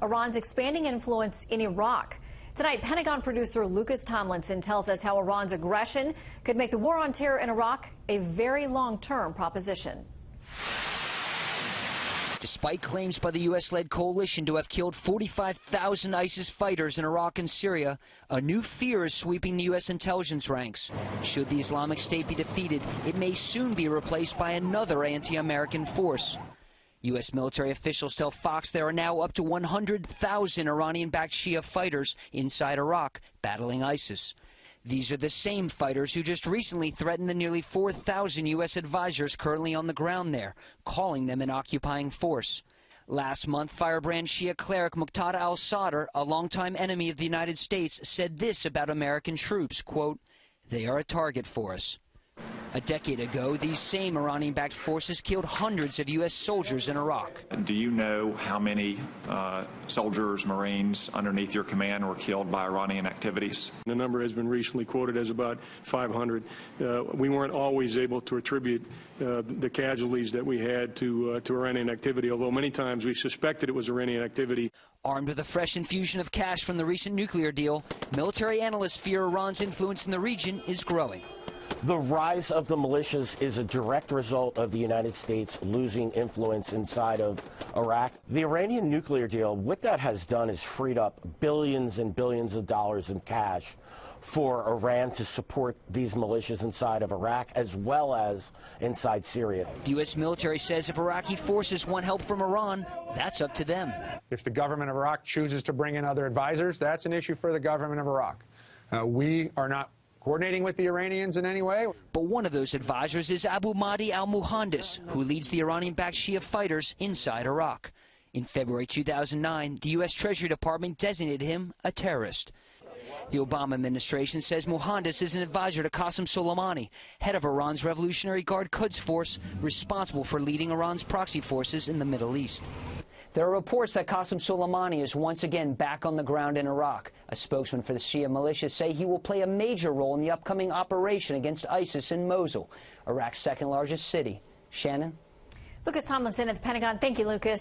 Iran's expanding influence in Iraq. Tonight, Pentagon producer Lucas Tomlinson tells us how Iran's aggression could make the war on terror in Iraq a very long-term proposition. Despite claims by the U.S.-led coalition to have killed 45,000 ISIS fighters in Iraq and Syria, a new fear is sweeping the U.S. intelligence ranks. Should the Islamic State be defeated, it may soon be replaced by another anti-American force. U.S. military officials tell Fox there are now up to 100,000 Iranian-backed Shia fighters inside Iraq battling ISIS. These are the same fighters who just recently threatened the nearly 4,000 U.S. advisors currently on the ground there, calling them an occupying force. Last month, firebrand Shia cleric Muqtada al-Sadr, a longtime enemy of the United States, said this about American troops, quote, "They are a target for us." A decade ago, these same Iranian-backed forces killed hundreds of U.S. soldiers in Iraq. Do you know how many soldiers, Marines underneath your command were killed by Iranian activities? The number has been recently quoted as about 500. We weren't always able to attribute the casualties that we had to Iranian activity, although many times we suspected it was Iranian activity. Armed with a fresh infusion of cash from the recent nuclear deal, military analysts fear Iran's influence in the region is growing. The rise of the militias is a direct result of the United States losing influence inside of Iraq. The Iranian nuclear deal, what that has done is freed up billions and billions of dollars in cash for Iran to support these militias inside of Iraq as well as inside Syria. The U.S. military says if Iraqi forces want help from Iran, that's up to them. If the government of Iraq chooses to bring in other advisors, that's an issue for the government of Iraq. We are not coordinating with the Iranians in any way. But one of those advisors is Abu Mahdi al-Muhandis, who leads the Iranian-backed Shia fighters inside Iraq. In February 2009, the U.S. Treasury Department designated him a terrorist. The Obama administration says Muhandis is an advisor to Qasem Soleimani, head of Iran's Revolutionary Guard Quds Force, responsible for leading Iran's proxy forces in the Middle East. There are reports that Qasem Soleimani is once again back on the ground in Iraq. A spokesman for the Shia militias say he will play a major role in the upcoming operation against ISIS in Mosul, Iraq's second largest city. Shannon? Lucas Tomlinson at the Pentagon. Thank you, Lucas.